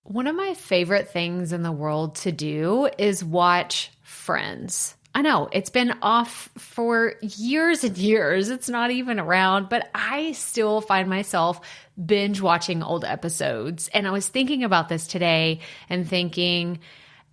One of my favorite things in the world to do is watch Friends. I know it's been off for years and years. It's not even around, but I still find myself binge watching old episodes. And I was thinking about this today and thinking,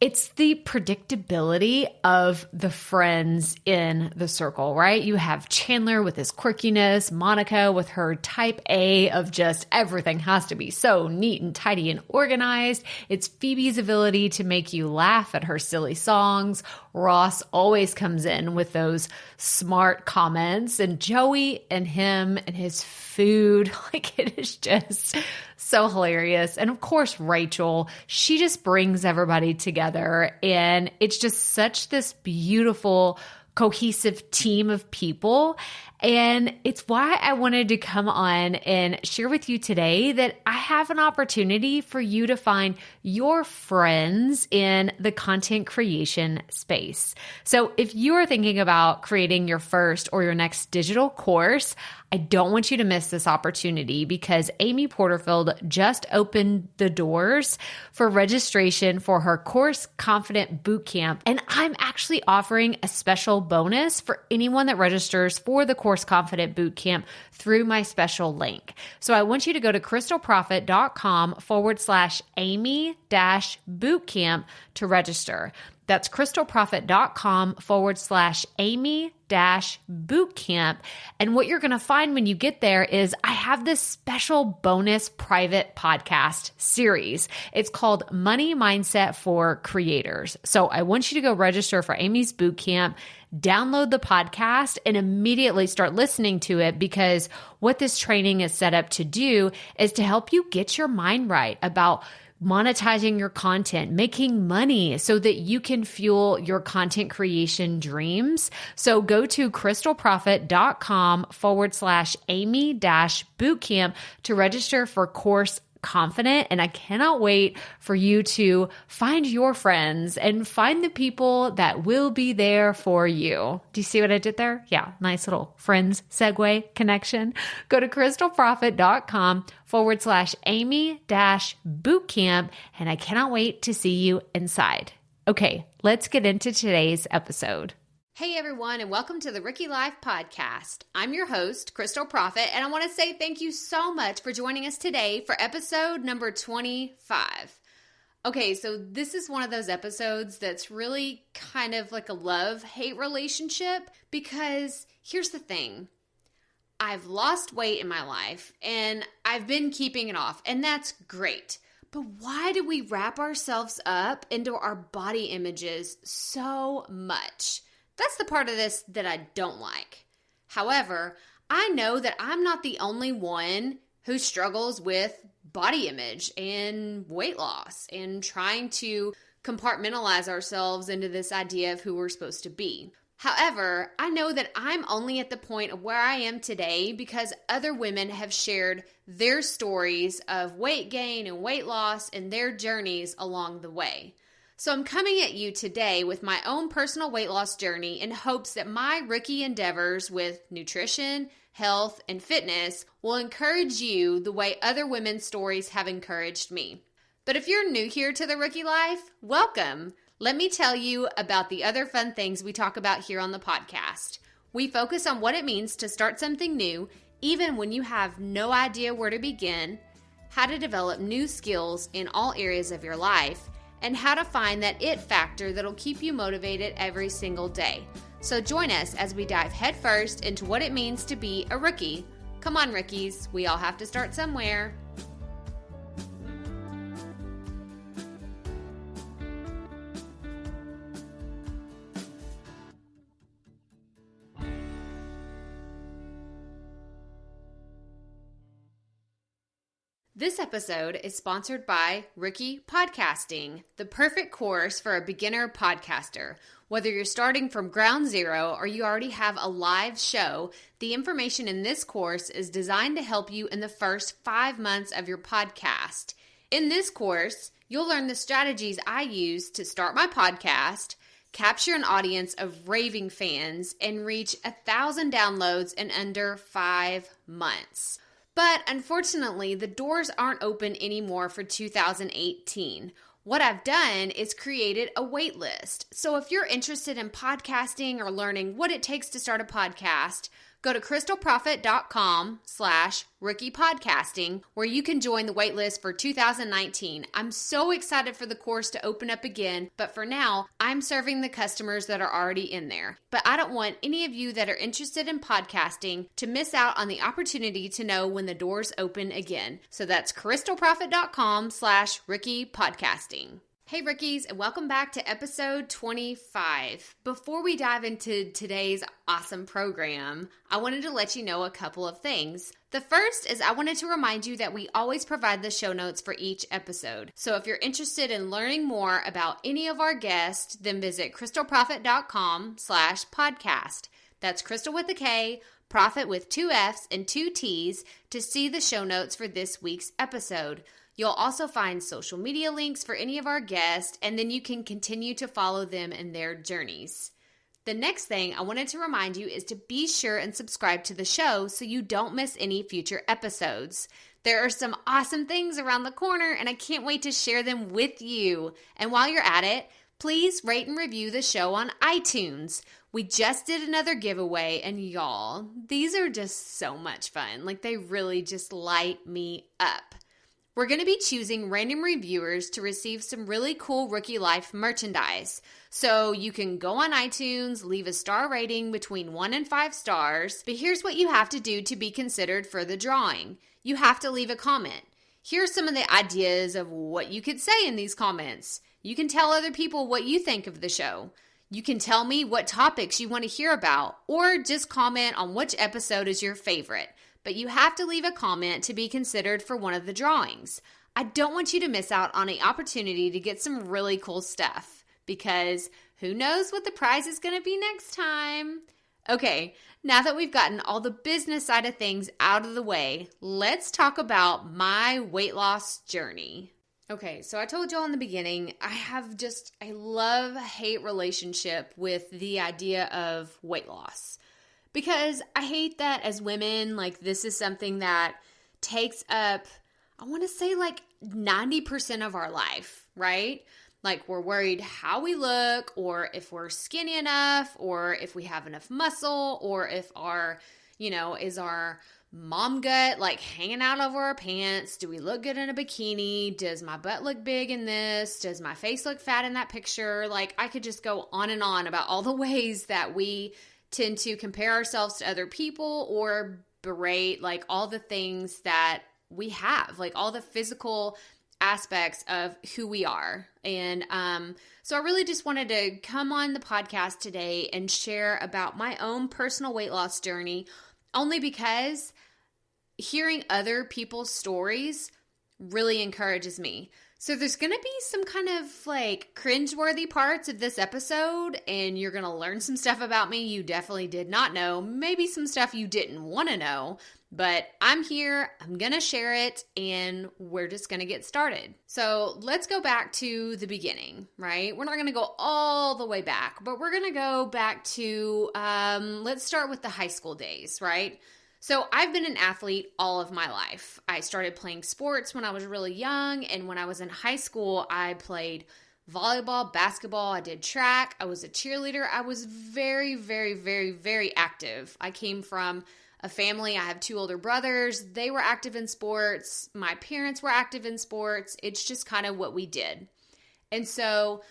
it's the predictability of the friends in the circle, right? You have Chandler with his quirkiness, Monica with her type A of just everything has to be so neat and tidy and organized. It's Phoebe's ability to make you laugh at her silly songs. Ross always comes in with those smart comments, and Joey and him and his food, like it is just so hilarious. And of course, Rachel, she just brings everybody together, and it's just such this beautiful, cohesive team of people. And it's why I wanted to come on and share with you today that I have an opportunity for you to find your friends in the content creation space. So if you are thinking about creating your first or your next digital course, I don't want you to miss this opportunity because Amy Porterfield just opened the doors for registration for her Course Confident Bootcamp. And I'm actually offering a special bonus for anyone that registers for the Course Confident Bootcamp through my special link. So I want you to go to crystalprofit.com/Amy-bootcamp to register. That's crystalprofit.com/Amy-bootcamp. And what you're going to find when you get there is I have this special bonus private podcast series. It's called Money Mindset for Creators. So I want you to go register for Amy's bootcamp, download the podcast, and immediately start listening to it, because what this training is set up to do is to help you get your mind right about monetizing your content, making money so that you can fuel your content creation dreams. So go to crystalprofit.com/Amy-bootcamp to register for Course Confident. And I cannot wait for you to find your friends and find the people that will be there for you. Do you see what I did there? Yeah, nice little friends segue connection. Go to crystalprofit.com/Amy-bootcamp. And I cannot wait to see you inside. Okay, let's get into today's episode. Hey everyone, and welcome to the Rookie Life Podcast. I'm your host, Crystal Profit, and I want to say thank you so much for joining us today for episode number 25. Okay, so this is one of those episodes that's really kind of like a love-hate relationship, because here's the thing. I've lost weight in my life, and I've been keeping it off, and that's great. But why do we wrap ourselves up into our body images so much? That's the part of this that I don't like. However, I know that I'm not the only one who struggles with body image and weight loss and trying to compartmentalize ourselves into this idea of who we're supposed to be. However, I know that I'm only at the point of where I am today because other women have shared their stories of weight gain and weight loss and their journeys along the way. So I'm coming at you today with my own personal weight loss journey in hopes that my rookie endeavors with nutrition, health, and fitness will encourage you the way other women's stories have encouraged me. But if you're new here to the Rookie Life, welcome. Let me tell you about the other fun things we talk about here on the podcast. We focus on what it means to start something new, even when you have no idea where to begin, how to develop new skills in all areas of your life, and how to find that it factor that'll keep you motivated every single day. So join us as we dive headfirst into what it means to be a rookie. Come on, rookies, we all have to start somewhere. This episode is sponsored by Rookie Podcasting, the perfect course for a beginner podcaster. Whether you're starting from ground zero or you already have a live show, the information in this course is designed to help you in the first 5 months of your podcast. In this course, you'll learn the strategies I use to start my podcast, capture an audience of raving fans, and reach 1,000 downloads in under 5 months. But unfortunately, the doors aren't open anymore for 2018. What I've done is created a wait list. So if you're interested in podcasting or learning what it takes to start a podcast, go to crystalprofit.com/rookiepodcasting where you can join the wait list for 2019. I'm so excited for the course to open up again, but for now, I'm serving the customers that are already in there. But I don't want any of you that are interested in podcasting to miss out on the opportunity to know when the doors open again. So that's crystalprofit.com/rookiepodcasting. Hey rookies, and welcome back to episode 25. Before we dive into today's awesome program, I wanted to let you know a couple of things. The first is I wanted to remind you that we always provide the show notes for each episode. So if you're interested in learning more about any of our guests, then visit crystalprofit.com/podcast. That's Crystal with a K, Profit with 2 F's and 2 T's to see the show notes for this week's episode. You'll also find social media links for any of our guests, and then you can continue to follow them in their journeys. The next thing I wanted to remind you is to be sure and subscribe to the show so you don't miss any future episodes. There are some awesome things around the corner, and I can't wait to share them with you. And while you're at it, please rate and review the show on iTunes. We just did another giveaway, and y'all, these are just so much fun. Like, they really just light me up. We're going to be choosing random reviewers to receive some really cool Rookie Life merchandise. So you can go on iTunes, leave a star rating between 1 and 5 stars. But here's what you have to do to be considered for the drawing. You have to leave a comment. Here are some of the ideas of what you could say in these comments. You can tell other people what you think of the show. You can tell me what topics you want to hear about, or just comment on which episode is your favorite. But you have to leave a comment to be considered for one of the drawings. I don't want you to miss out on an opportunity to get some really cool stuff, because who knows what the prize is going to be next time. Okay, now that we've gotten all the business side of things out of the way, let's talk about my weight loss journey. Okay, so I told y'all in the beginning, I have just a love-hate relationship with the idea of weight loss. Because I hate that as women, like, this is something that takes up, I want to say, like 90% of our life, right? Like, we're worried how we look, or if we're skinny enough, or if we have enough muscle, or if our, is our mom gut like hanging out over our pants? Do we look good in a bikini? Does my butt look big in this? Does my face look fat in that picture? Like, I could just go on and on about all the ways that we tend to compare ourselves to other people or berate like all the things that we have, like all the physical aspects of who we are. And so I really just wanted to come on the podcast today and share about my own personal weight loss journey, only because hearing other people's stories really encourages me. So there's going to be some kind of like cringeworthy parts of this episode, and you're going to learn some stuff about me you definitely did not know, maybe some stuff you didn't want to know, but I'm here, I'm going to share it, and we're just going to get started. So let's go back to the beginning, right? We're not going to go all the way back, but we're going to go back to, let's start with the high school days, right? So I've been an athlete all of my life. I started playing sports when I was really young, and when I was in high school, I played volleyball, basketball, I did track, I was a cheerleader. I was very, very, very, very active. I came from a family, I have 2 older brothers. They were active in sports. My parents were active in sports. It's just kind of what we did. And so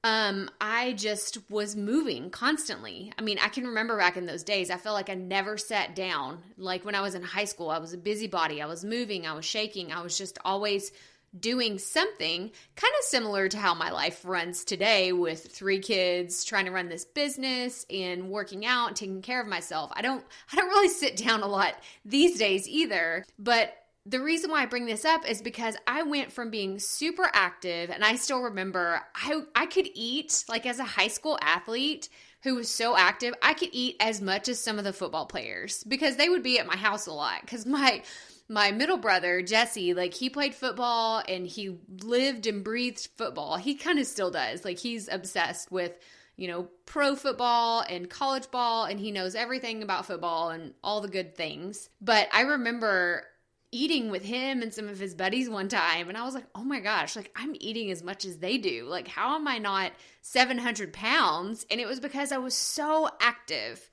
I just was moving constantly. I mean, I can remember back in those days, I felt like I never sat down. Like when I was in high school, I was a busybody. I was moving, I was shaking. I was just always doing something, kind of similar to how my life runs today with 3 kids, trying to run this business and working out and taking care of myself. I don't really sit down a lot these days either, but the reason why I bring this up is because I went from being super active, and I still remember I could eat, like as a high school athlete who was so active, I could eat as much as some of the football players because they would be at my house a lot. Because my middle brother, Jesse, like he played football and he lived and breathed football. He kind of still does. Like he's obsessed with, pro football and college ball, and he knows everything about football and all the good things. But I remember eating with him and some of his buddies one time, and I was like, oh my gosh, like I'm eating as much as they do. Like, how am I not 700 pounds? And it was because I was so active.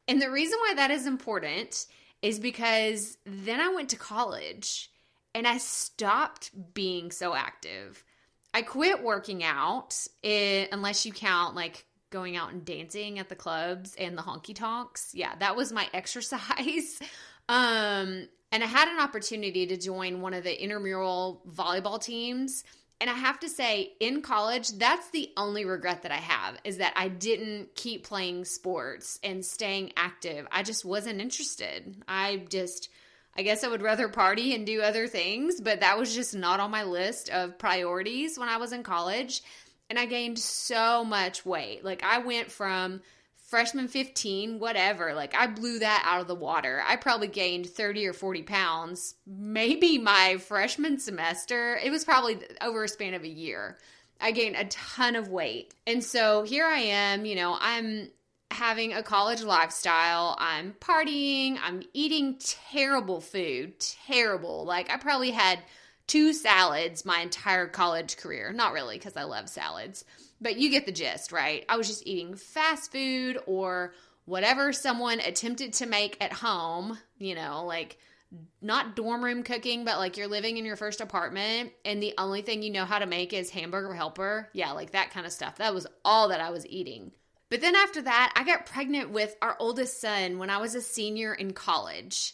And the reason why that is important is because then I went to college and I stopped being so active. I quit working out, unless you count like going out and dancing at the clubs and the honky tonks. Yeah, that was my exercise. And I had an opportunity to join one of the intramural volleyball teams. And I have to say, in college, that's the only regret that I have, is that I didn't keep playing sports and staying active. I just wasn't interested. I guess I would rather party and do other things, but that was just not on my list of priorities when I was in college. And I gained so much weight. Like, I went from freshman 15, whatever, like I blew that out of the water. I probably gained 30 or 40 pounds, maybe my freshman semester. It was probably over a span of a year. I gained a ton of weight. And so here I am, I'm having a college lifestyle. I'm partying. I'm eating terrible food, terrible. Like I probably had 2 salads my entire college career. Not really, because I love salads. But you get the gist, right? I was just eating fast food or whatever someone attempted to make at home, like not dorm room cooking, but like you're living in your first apartment and the only thing you know how to make is hamburger helper. Yeah, like that kind of stuff. That was all that I was eating. But then after that, I got pregnant with our oldest son when I was a senior in college.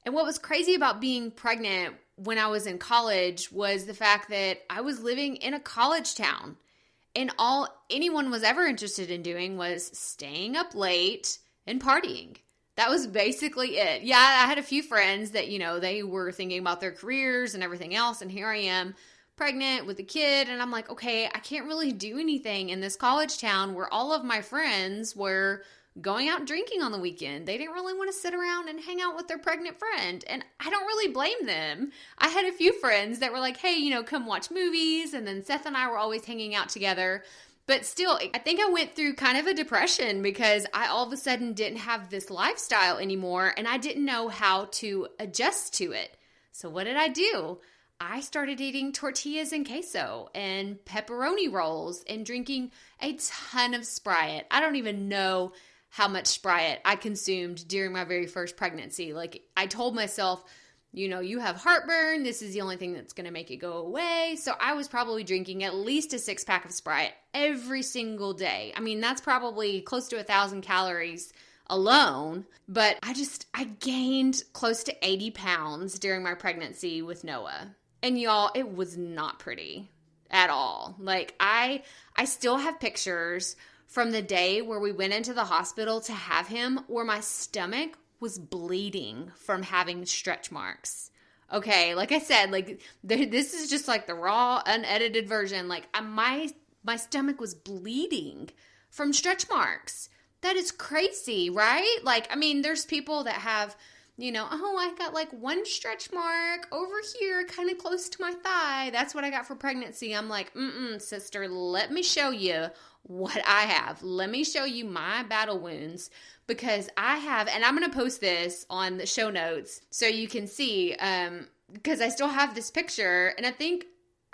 And what was crazy about being pregnant when I was in college was the fact that I was living in a college town. And all anyone was ever interested in doing was staying up late and partying. That was basically it. Yeah, I had a few friends that, they were thinking about their careers and everything else. And here I am pregnant with a kid. And I'm like, okay, I can't really do anything in this college town where all of my friends were going out drinking on the weekend. They didn't really want to sit around and hang out with their pregnant friend. And I don't really blame them. I had a few friends that were like, hey, come watch movies. And then Seth and I were always hanging out together. But still, I think I went through kind of a depression because I all of a sudden didn't have this lifestyle anymore. And I didn't know how to adjust to it. So what did I do? I started eating tortillas and queso and pepperoni rolls and drinking a ton of Sprite. I don't even know how much Sprite I consumed during my very first pregnancy. Like I told myself, you have heartburn. This is the only thing that's going to make it go away. So I was probably drinking at least a 6-pack of Sprite every single day. I mean, that's probably close to 1,000 calories alone. But I gained close to 80 pounds during my pregnancy with Noah. And y'all, it was not pretty at all. Like I still have pictures from the day where we went into the hospital to have him, where my stomach was bleeding from having stretch marks. Okay, like I said, like this is just like the raw, unedited version. Like my stomach was bleeding from stretch marks. That is crazy, right? Like, I mean, there's people that have, I got like one stretch mark over here, kind of close to my thigh. That's what I got for pregnancy. I'm like, sister, let me show you what I have. Let me show you my battle wounds, because I have, and I'm going to post this on the show notes so you can see, because I still have this picture, and I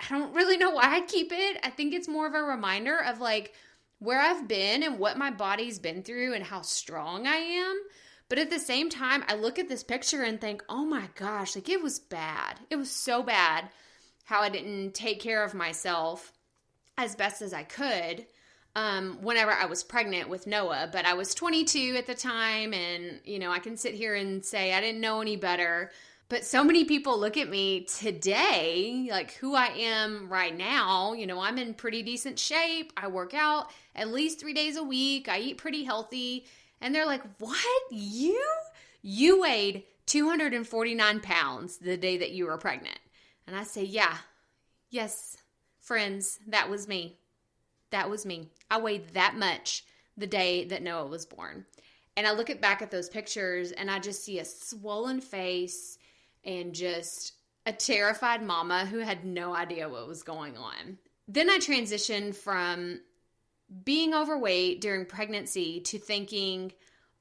don't really know why I keep it. I think it's more of a reminder of like where I've been and what my body's been through and how strong I am. But at the same time, I look at this picture and think, oh my gosh, like it was bad. It was so bad how I didn't take care of myself as best as I could whenever I was pregnant with Noah. But I was 22 at the time, and, I can sit here and say I didn't know any better. But so many people look at me today, like who I am right now. I'm in pretty decent shape. I work out at least 3 days a week. I eat pretty healthy. And they're like, what? You weighed 249 pounds the day that you were pregnant. And I say, yes, friends, that was me. That was me. I weighed that much the day that Noah was born. And I look back at those pictures and I just see a swollen face and just a terrified mama who had no idea what was going on. Then I transitioned from being overweight during pregnancy to thinking,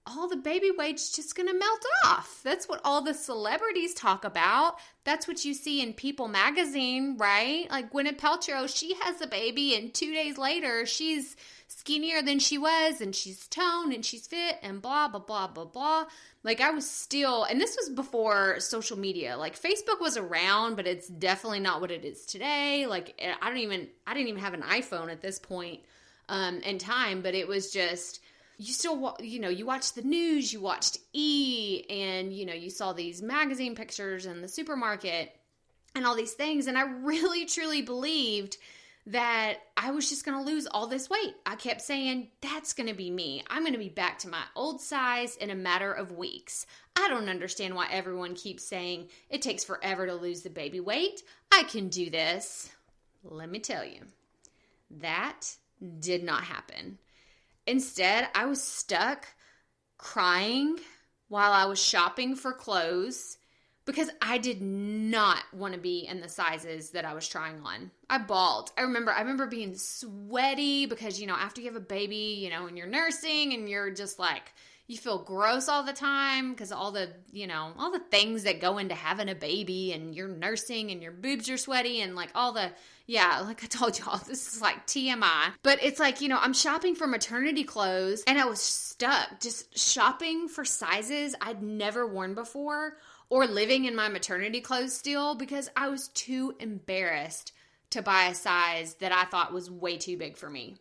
all the baby weight's just going to melt off. That's what all the celebrities talk about. That's what you see in People magazine, right? Like Gwyneth Paltrow, she has a baby and 2 days later she's skinnier than she was and she's toned and she's fit and blah, blah, blah, blah, blah. Like I was still, and this was before social media. Like Facebook was around, but it's definitely not what it is today. Like I didn't even have an iPhone at this point in time, but it was just, you still, you watched the news, you watched E! And, you saw these magazine pictures in the supermarket and all these things. And I really, truly believed that I was just going to lose all this weight. I kept saying, that's going to be me. I'm going to be back to my old size in a matter of weeks. I don't understand why everyone keeps saying it takes forever to lose the baby weight. I can do this. Let me tell you, that did not happen. Instead, I was stuck crying while I was shopping for clothes because I did not want to be in the sizes that I was trying on. I bawled. I remember being sweaty because, after you have a baby, and you're nursing and you're just like, you feel gross all the time because all the things that go into having a baby, and you're nursing and your boobs are sweaty and like all the, like I told y'all, this is like TMI. But it's like, I'm shopping for maternity clothes and I was stuck just shopping for sizes I'd never worn before or living in my maternity clothes still because I was too embarrassed to buy a size that I thought was way too big for me.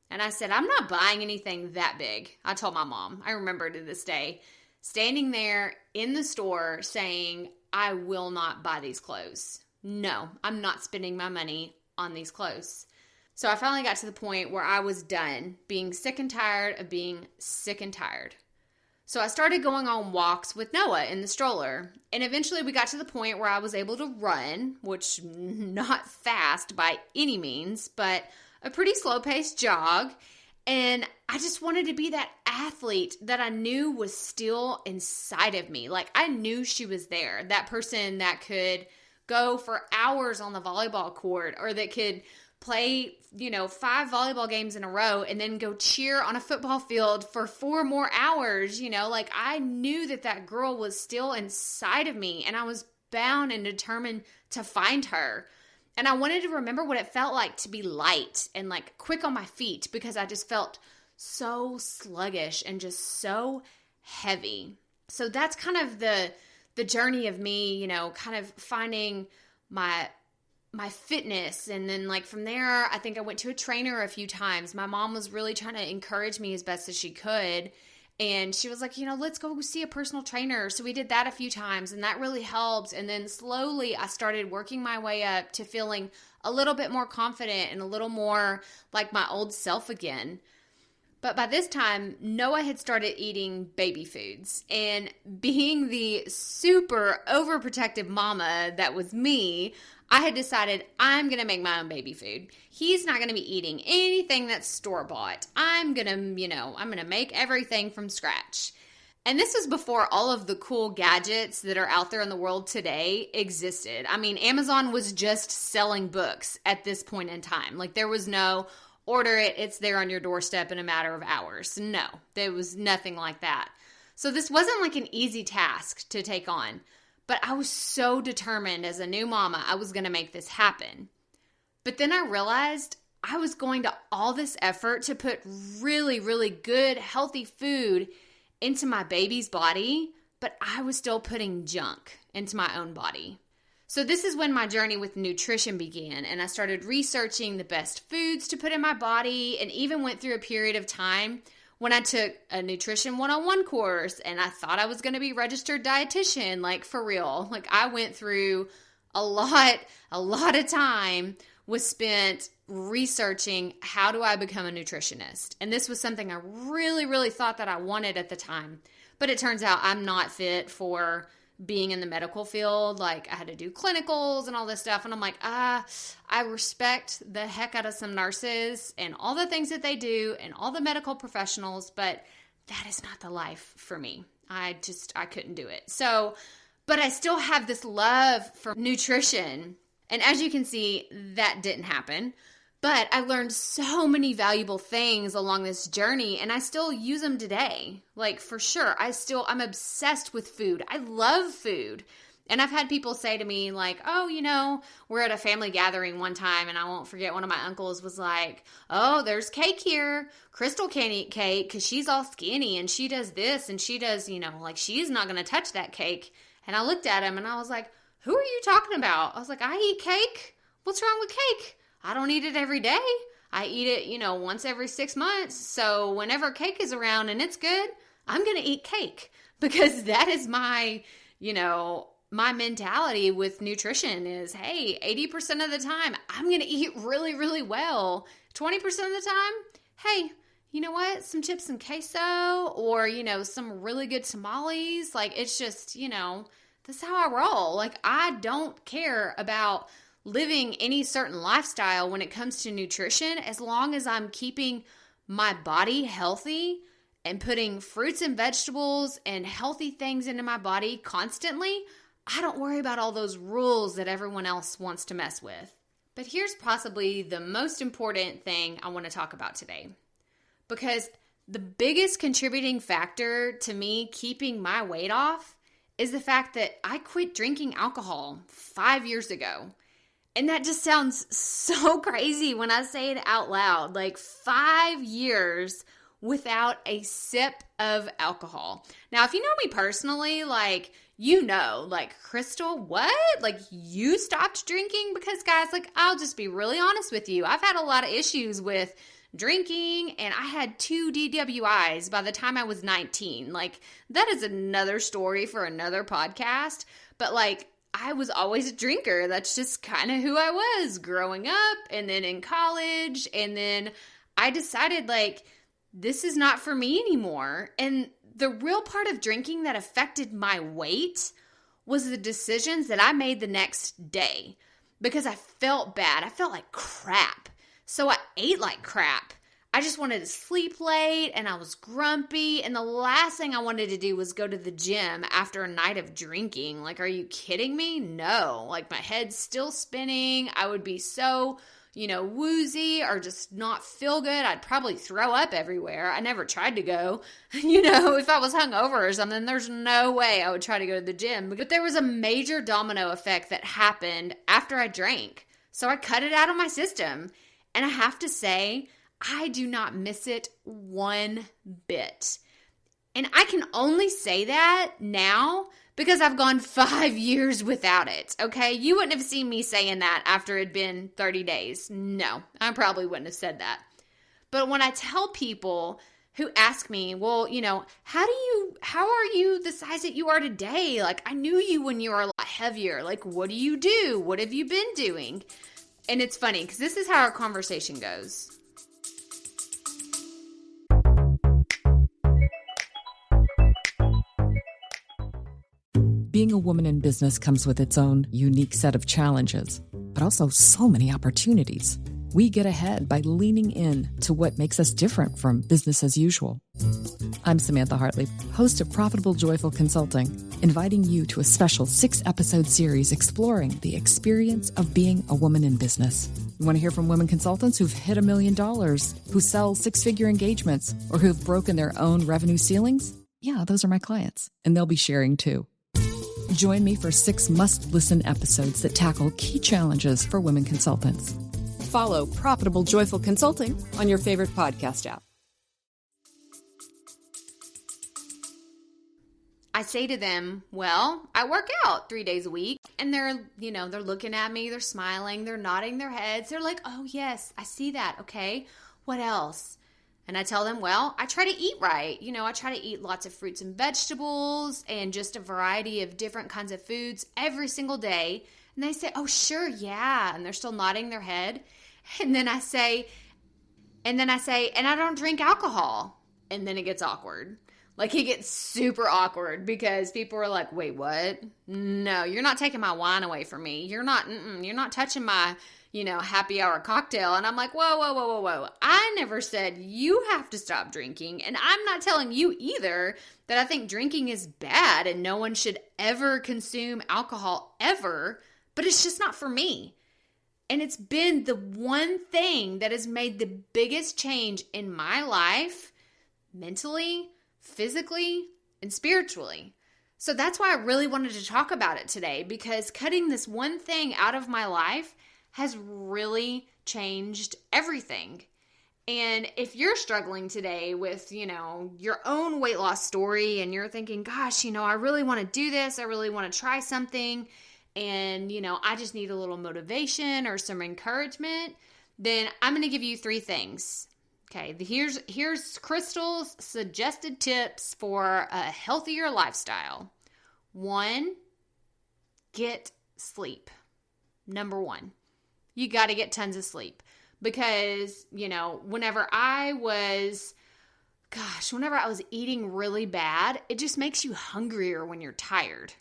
And I said, I'm not buying anything that big. I told my mom, I remember to this day, standing there in the store saying, I will not buy these clothes. No, I'm not spending my money on these clothes. So I finally got to the point where I was done being sick and tired of being sick and tired. So I started going on walks with Noah in the stroller. And eventually we got to the point where I was able to run, which not fast by any means, but a pretty slow-paced jog, and I just wanted to be that athlete that I knew was still inside of me. Like, I knew she was there, that person that could go for hours on the volleyball court or that could play, 5 volleyball games in a row and then go cheer on a football field for 4 more hours, Like, I knew that girl was still inside of me, and I was bound and determined to find her. And I wanted to remember what it felt like to be light and like quick on my feet because I just felt so sluggish and just so heavy. So that's kind of the journey of me, kind of finding my fitness. And then like from there, I think I went to a trainer a few times. My mom was really trying to encourage me as best as she could. And she was like, let's go see a personal trainer. So we did that a few times and that really helped. And then slowly I started working my way up to feeling a little bit more confident and a little more like my old self again. But by this time, Noah had started eating baby foods. And being the super overprotective mama that was me, I had decided I'm going to make my own baby food. He's not going to be eating anything that's store-bought. I'm going to make everything from scratch. And this was before all of the cool gadgets that are out there in the world today existed. I mean, Amazon was just selling books at this point in time. Like there was no order it, it's there on your doorstep in a matter of hours. No, there was nothing like that. So this wasn't like an easy task to take on. But I was so determined as a new mama, I was going to make this happen. But then I realized I was going to all this effort to put really, really good, healthy food into my baby's body, but I was still putting junk into my own body. So this is when my journey with nutrition began, and I started researching the best foods to put in my body, and even went through a period of time when I took a nutrition 101 course and I thought I was going to be registered dietitian, like for real. Like I went through a lot of time was spent researching how do I become a nutritionist. And this was something I really, really thought that I wanted at the time. But it turns out I'm not fit for being in the medical field. Like I had to do clinicals and all this stuff. And I'm like, I respect the heck out of some nurses and all the things that they do and all the medical professionals, but that is not the life for me. I couldn't do it. So, but I still have this love for nutrition. And as you can see, that didn't happen. But I learned so many valuable things along this journey, and I still use them today. Like, for sure, I'm obsessed with food. I love food. And I've had people say to me like, oh, we're at a family gathering one time, and I won't forget, one of my uncles was like, oh, there's cake here. Crystal can't eat cake because she's all skinny and she does this and she does, like she's not going to touch that cake. And I looked at him and I was like, who are you talking about? I was like, I eat cake. What's wrong with cake? I don't eat it every day. I eat it, once every 6 months. So whenever cake is around and it's good, I'm going to eat cake, because that is my, my mentality with nutrition is, hey, 80% of the time, I'm going to eat really, really well. 20% of the time, hey, you know what? Some chips and queso, or, some really good tamales. Like, it's just, that's how I roll. Like, I don't care about living any certain lifestyle when it comes to nutrition, as long as I'm keeping my body healthy and putting fruits and vegetables and healthy things into my body constantly. I don't worry about all those rules that everyone else wants to mess with. But here's possibly the most important thing I want to talk about today, because the biggest contributing factor to me keeping my weight off is the fact that I quit drinking alcohol 5 years ago. And that just sounds so crazy when I say it out loud. Like, 5 years without a sip of alcohol. Now, if you know me personally, like, Crystal, what? Like, you stopped drinking? Because, guys, like, I'll just be really honest with you. I've had a lot of issues with drinking, and I had 2 DWIs by the time I was 19. Like, that is another story for another podcast. But, like, I was always a drinker. That's just kind of who I was growing up, and then in college, and then I decided, like, this is not for me anymore. And the real part of drinking that affected my weight was the decisions that I made the next day, because I felt bad. I felt like crap. So I ate like crap. I just wanted to sleep late, and I was grumpy, and the last thing I wanted to do was go to the gym after a night of drinking. Like, are you kidding me? No. Like, my head's still spinning. I would be so, woozy, or just not feel good. I'd probably throw up everywhere. I never tried to go. If I was hungover or something, there's no way I would try to go to the gym. But there was a major domino effect that happened after I drank. So I cut it out of my system. And I have to say, I do not miss it one bit. And I can only say that now because I've gone 5 years without it, okay? You wouldn't have seen me saying that after it'd been 30 days. No, I probably wouldn't have said that. But when I tell people who ask me, well, how are you the size that you are today? Like, I knew you when you were a lot heavier. Like, what do you do? What have you been doing? And it's funny because this is how our conversation goes. Being a woman in business comes with its own unique set of challenges, but also so many opportunities. We get ahead by leaning in to what makes us different from business as usual. I'm Samantha Hartley, host of Profitable Joyful Consulting, inviting you to a special 6-episode series exploring the experience of being a woman in business. You want to hear from women consultants who've hit $1 million, who sell 6-figure engagements, or who've broken their own revenue ceilings? Yeah, those are my clients, and they'll be sharing too. Join me for 6 must-listen episodes that tackle key challenges for women consultants. Follow Profitable Joyful Consulting on your favorite podcast app. I say to them, well, I work out 3 days a week, and they're looking at me, they're smiling, they're nodding their heads. They're like, oh yes, I see that. Okay. What else? And I tell them, well, I try to eat right. I try to eat lots of fruits and vegetables and just a variety of different kinds of foods every single day. And they say, oh, sure, yeah. And they're still nodding their head. And then I say, and I don't drink alcohol. And then it gets awkward. Like, it gets super awkward because people are like, wait, what? No, you're not taking my wine away from me. You're not touching my, happy hour cocktail. And I'm like, whoa. I never said you have to stop drinking. And I'm not telling you either that I think drinking is bad and no one should ever consume alcohol ever, but it's just not for me. And it's been the one thing that has made the biggest change in my life, mentally, physically, and spiritually. So that's why I really wanted to talk about it today, because cutting this one thing out of my life has really changed everything. And if you're struggling today with, your own weight loss story and you're thinking, gosh, I really want to do this. I really want to try something. And, I just need a little motivation or some encouragement, then I'm going to give you 3 things. Okay, here's Crystal's suggested tips for a healthier lifestyle. 1, get sleep. Number 1, you got to get tons of sleep. Because, whenever I was eating really bad, it just makes you hungrier when you're tired.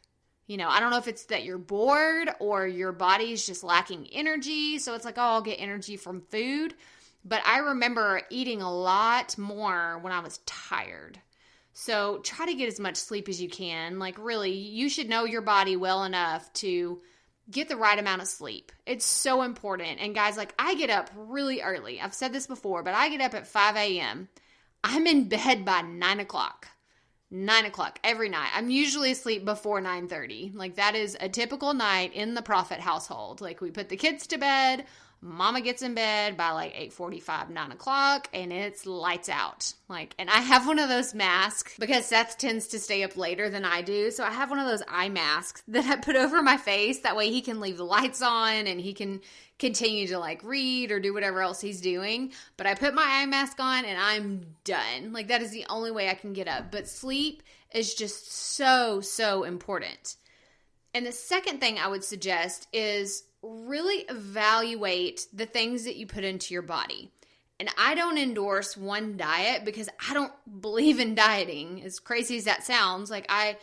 I don't know if it's that you're bored or your body's just lacking energy. So it's like, I'll get energy from food. But I remember eating a lot more when I was tired. So try to get as much sleep as you can. Like really, you should know your body well enough to get the right amount of sleep. It's so important. And guys, I get up really early. I've said this before, but I get up at 5 a.m. I'm in bed by 9 o'clock. 9 o'clock every night. I'm usually asleep before 9:30. That is a typical night in the Prophet household. We put the kids to bed. Mama gets in bed by 8:45, 9 o'clock, and it's lights out. And I have one of those masks because Seth tends to stay up later than I do. So I have one of those eye masks that I put over my face. That way he can leave the lights on and he can continue to read or do whatever else he's doing. But I put my eye mask on and I'm done. That is the only way I can get up. But sleep is just so, so important. And the second thing I would suggest is really evaluate the things that you put into your body. And I don't endorse one diet because I don't believe in dieting. As crazy as that sounds, I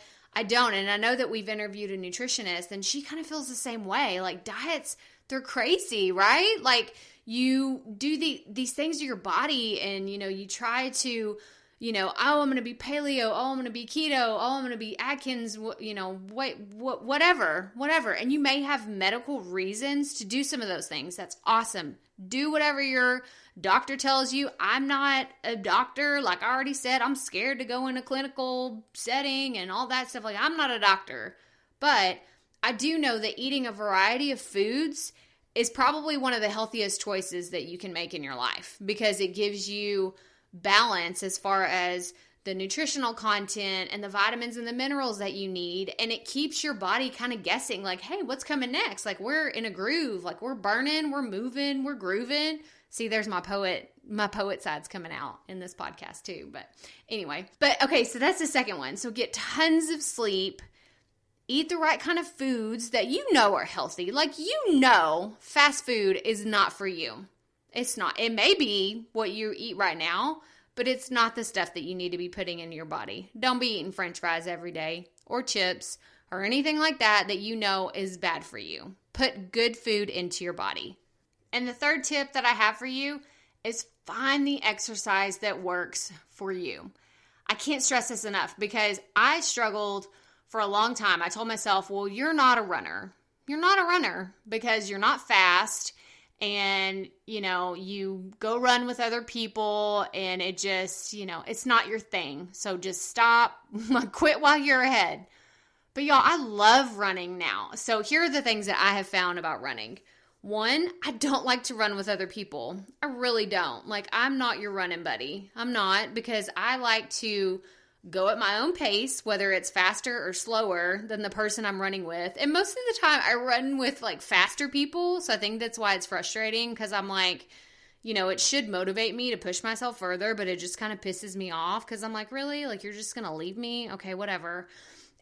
don't. And I know that we've interviewed a nutritionist and she kind of feels the same way. Diets, they're crazy, right? You do these things to your body and, you try to, oh, I'm going to be paleo. Oh, I'm going to be keto. Oh, I'm going to be Atkins, whatever. And you may have medical reasons to do some of those things. That's awesome. Do whatever your doctor tells you. I'm not a doctor. Like I already said, I'm scared to go in a clinical setting and all that stuff. I'm not a doctor. But I do know that eating a variety of foods is probably one of the healthiest choices that you can make in your life because it gives you balance as far as the nutritional content and the vitamins and the minerals that you need. And it keeps your body kind of guessing hey, what's coming next? We're in a groove, we're burning, we're moving, we're grooving. See, there's my poet side's coming out in this podcast too. But anyway, okay, so that's the second one. So get tons of sleep, eat the right kind of foods that are healthy. Fast food is not for you. It's not. It may be what you eat right now, but it's not the stuff that you need to be putting in your body. Don't be eating French fries every day or chips or anything like that is bad for you. Put good food into your body. And the third tip that I have for you is find the exercise that works for you. I can't stress this enough because I struggled for a long time. I told myself, well, you're not a runner. You're not a runner because you're not fast. And, you go run with other people and it just, it's not your thing. So just stop, quit while you're ahead. But y'all, I love running now. So here are the things that I have found about running. 1, I don't like to run with other people. I really don't. I'm not your running buddy. I'm not, because I like to go at my own pace, whether it's faster or slower than the person I'm running with. And most of the time I run with faster people. So I think that's why it's frustrating because I'm it should motivate me to push myself further, but it just kind of pisses me off because I'm really? You're just going to leave me? Okay, whatever.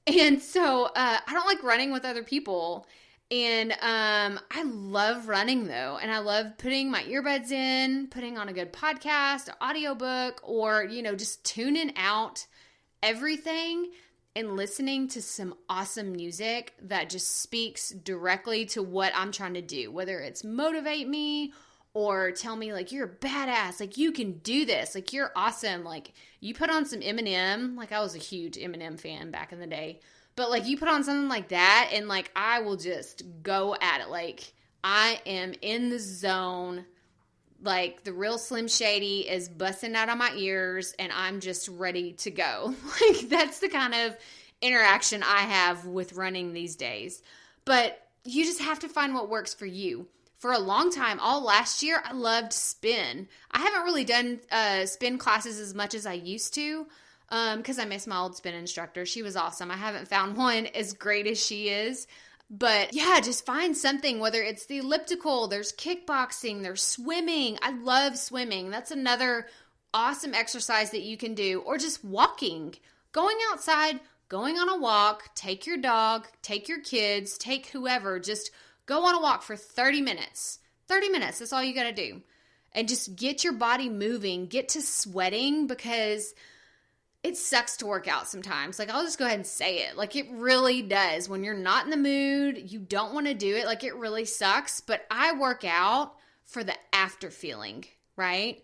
And so I don't like running with other people. And I love running though. And I love putting my earbuds in, putting on a good podcast, an audiobook, or, just tuning out everything and listening to some awesome music that just speaks directly to what I'm trying to do, whether it's motivate me or tell me you're a badass, you can do this, you're awesome. You put on some Eminem, I was a huge Eminem fan back in the day, but you put on something like that and I will just go at it. I am in the zone. Like the real Slim Shady is busting out of my ears and I'm just ready to go. Like that's the kind of interaction I have with running these days. But you just have to find what works for you. For a long time, all last year, I loved spin. I haven't really done spin classes as much as I used to because I miss my old spin instructor. She was awesome. I haven't found one as great as she is. But yeah, just find something, whether it's the elliptical, there's kickboxing, there's swimming. I love swimming. That's another awesome exercise that you can do. Or just walking, going outside, going on a walk, take your dog, take your kids, take whoever, just go on a walk for 30 minutes. 30 minutes, that's all you got to do. And just get your body moving, get to sweating because it sucks to work out sometimes. Like, I'll just go ahead and say it. Like, it really does. When you're not in the mood, you don't want to do it. Like, it really sucks. But I work out for the after feeling, right?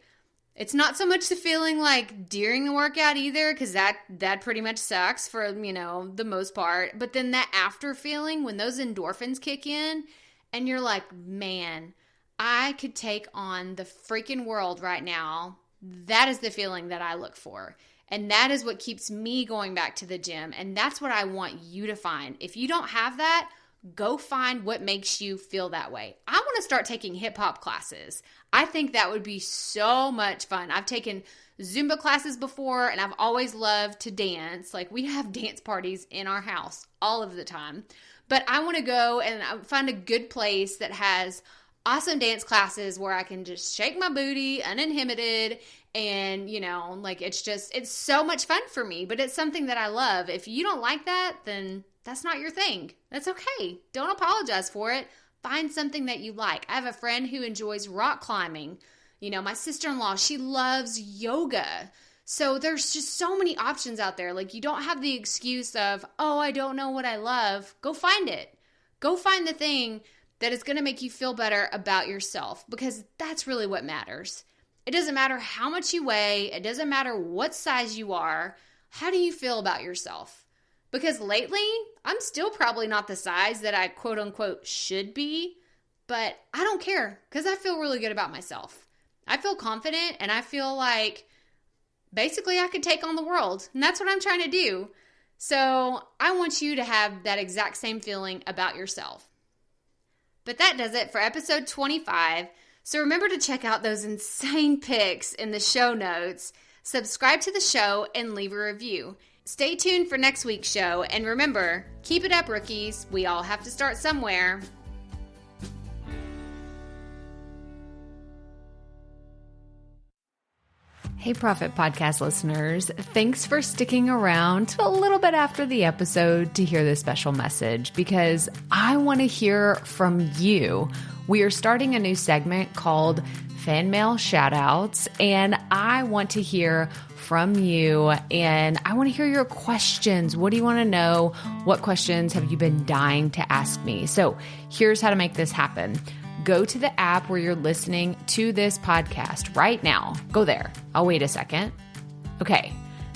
It's not so much the feeling like during the workout either, because that pretty much sucks for, the most part. But then that after feeling, when those endorphins kick in, and you're like, man, I could take on the freaking world right now. That is the feeling that I look for. And that is what keeps me going back to the gym. And that's what I want you to find. If you don't have that, go find what makes you feel that way. I want to start taking hip hop classes. I think that would be so much fun. I've taken Zumba classes before and I've always loved to dance. Like we have dance parties in our house all of the time. But I want to go and find a good place that has awesome dance classes where I can just shake my booty uninhibited. And, it's so much fun for me, but it's something that I love. If you don't like that, then that's not your thing. That's okay. Don't apologize for it. Find something that you like. I have a friend who enjoys rock climbing. My sister-in-law, she loves yoga. So there's just so many options out there. Like you don't have the excuse of, oh, I don't know what I love. Go find it. Go find the thing that is going to make you feel better about yourself because that's really what matters. It doesn't matter how much you weigh. It doesn't matter what size you are. How do you feel about yourself? Because lately, I'm still probably not the size that I quote unquote should be, but I don't care because I feel really good about myself. I feel confident and I feel like basically I could take on the world and that's what I'm trying to do. So I want you to have that exact same feeling about yourself. But that does it for episode 25. So remember to check out those insane pics in the show notes, subscribe to the show, and leave a review. Stay tuned for next week's show, and remember, keep it up, rookies. We all have to start somewhere. Hey, Profit Podcast listeners. Thanks for sticking around to a little bit after the episode to hear this special message because I want to hear from you. We are starting a new segment called Fan Mail Shoutouts, and I want to hear from you, and I want to hear your questions. What do you want to know? What questions have you been dying to ask me? So here's how to make this happen. Go to the app where you're listening to this podcast right now. Go there. I'll wait a second. Okay.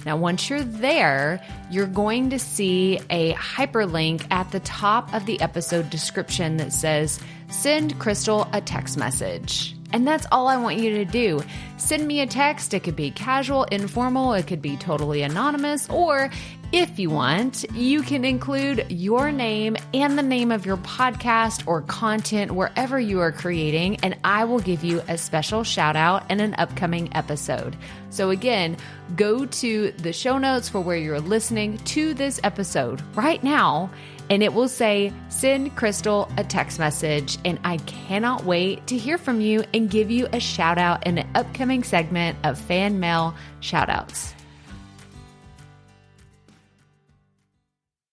Now, once you're there, you're going to see a hyperlink at the top of the episode description that says, send Crystal a text message. And that's all I want you to do. Send me a text. It could be casual, informal. It could be totally anonymous. Or if you want, you can include your name and the name of your podcast or content wherever you are creating, and I will give you a special shout out in an upcoming episode. So again, go to the show notes for where you're listening to this episode right now, and it will say, send Crystal a text message. And I cannot wait to hear from you and give you a shout out in an upcoming segment of Fan Mail Shoutouts.